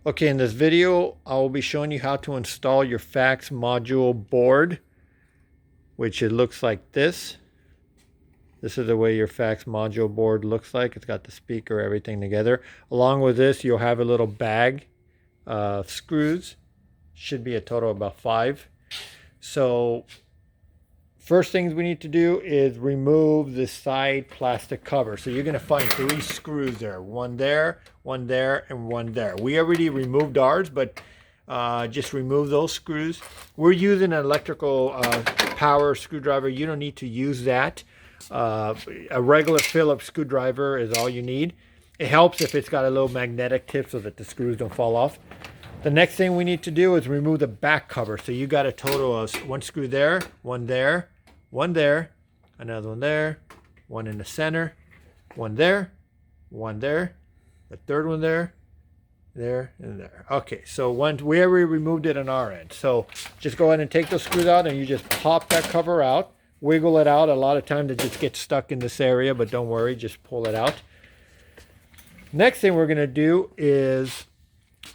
Okay, in this video, I will be showing you how to install your fax module board, which it looks like this. This is the way your fax module board looks like. It's got the speaker, everything together. Along with this, you'll have a little bag of screws. Should be a total of about 5. So first things we need to do is remove the side plastic cover. So you're going to find 3 screws there. One there, and one there. We already removed ours, but just remove those screws. We're using an electrical power screwdriver. You don't need to use that. A regular Phillips screwdriver is all you need. It helps if it's got a little magnetic tip so that the screws don't fall off. The next thing we need to do is remove the back cover. So you got a total of 1 screw there, one there, one there, another one there, one in the center, one there, the third one there, and there. Okay, so we already removed it on our end. So just go ahead and take those screws out and you just pop that cover out, wiggle it out. A lot of times it just gets stuck in this area, but don't worry, just pull it out. Next thing we're going to do is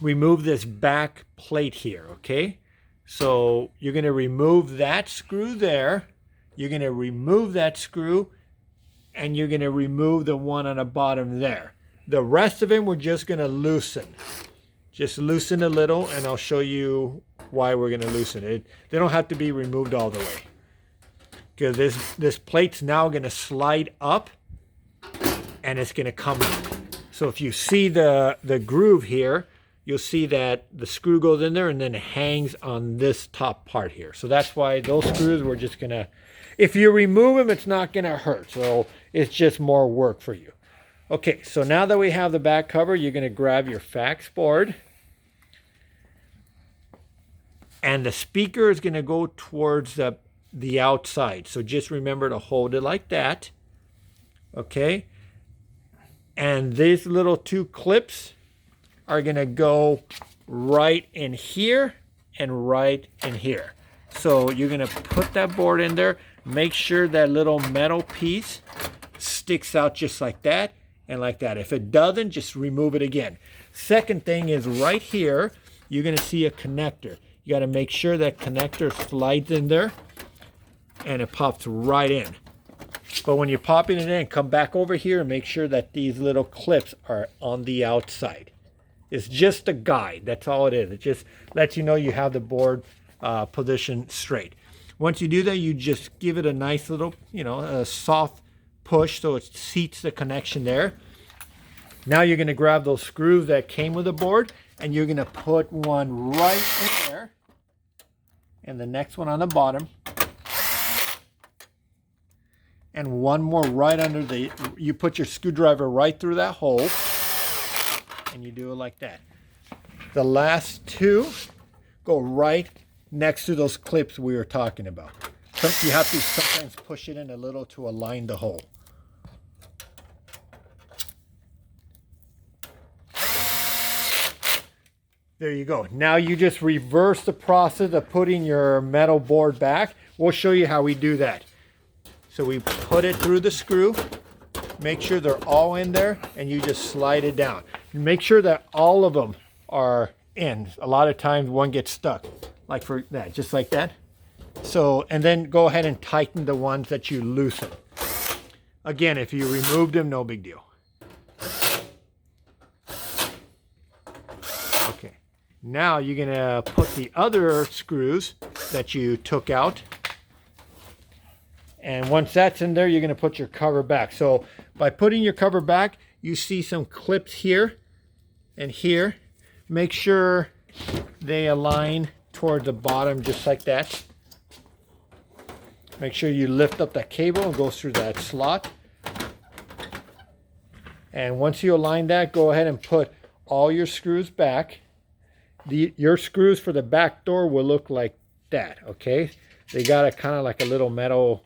remove this back plate here, okay? So you're going to remove that screw there. You're going to remove that screw, and you're going to remove the one on the bottom there. The rest of them we're just going to loosen. Just loosen a little, and I'll show you why we're going to loosen it. They don't have to be removed all the way, because this plate's now going to slide up, and it's going to come out. So if you see the groove here, you'll see that the screw goes in there and then it hangs on this top part here. So that's why those screws we're just going to, if you remove them, it's not going to hurt. So it's just more work for you. Okay, so now that we have the back cover, you're going to grab your fax board. And the speaker is going to go towards the outside. So just remember to hold it like that. Okay. And these little 2 clips are going to go right in here and right in here. So you're going to put that board in there. Make sure that little metal piece sticks out just like that and like that. If it doesn't, just remove it again. Second thing is right here, you're going to see a connector. You got to make sure that connector slides in there and it pops right in. But when you're popping it in, come back over here and make sure that these little clips are on the outside. It's just a guide. That's all it is. It just lets you know you have the board positioned straight. Once you do that, you just give it a nice little, a soft push so it seats the connection there. Now you're going to grab those screws that came with the board and you're going to put one right in there and the next one on the bottom. And one more right under you put your screwdriver right through that hole. And you do it like that. The last 2 go right next to those clips we were talking about. You have to sometimes push it in a little to align the hole. There you go. Now you just reverse the process of putting your metal board back. We'll show you how we do that. So we put it through the screw. Make sure they're all in there and you just slide it down. Make sure that all of them are in. A lot of times one gets stuck, like for that, just like that. So, and then go ahead and tighten the ones that you loosen. Again, if you removed them, no big deal. Okay, now you're gonna put the other screws that you took out. And once that's in there, you're going to put your cover back. So by putting your cover back, you see some clips here and here. Make sure they align toward the bottom just like that. Make sure you lift up that cable and go through that slot. And once you align that, go ahead and put all your screws back. Your screws for the back door will look like that, okay? They got a kind of like a little metal,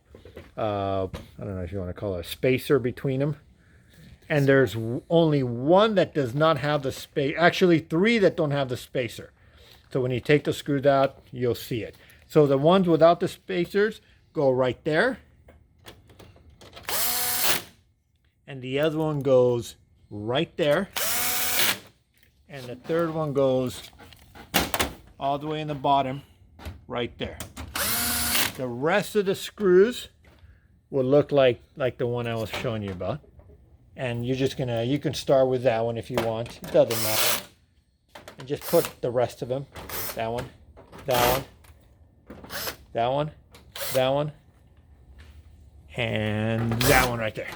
I don't know if you want to call it a spacer between them. And there's only one that does not have the space. Actually, 3 that don't have the spacer. So when you take the screws out, you'll see it. So the ones without the spacers go right there. And the other one goes right there. And the third one goes all the way in the bottom, right there. The rest of the screws will look like the one I was showing you about. And you're just gonna, you can start with that one if you want. It doesn't matter. And just put the rest of them. That one, that one, that one, that one, and that one right there.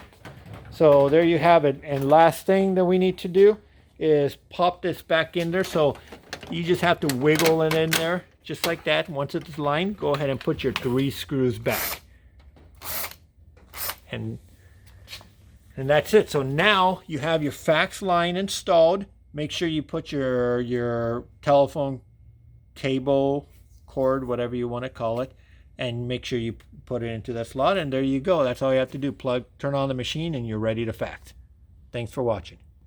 So there you have it. And last thing that we need to do is pop this back in there. So you just have to wiggle it in there just like that. Once it's lined, go ahead and put your 3 screws back. And that's it. So now you have your fax line installed. Make sure you put your telephone cable, cord, whatever you want to call it, and make sure you put it into that slot. And there you go. That's all you have to do. Turn on the machine, and you're ready to fax. Thanks for watching.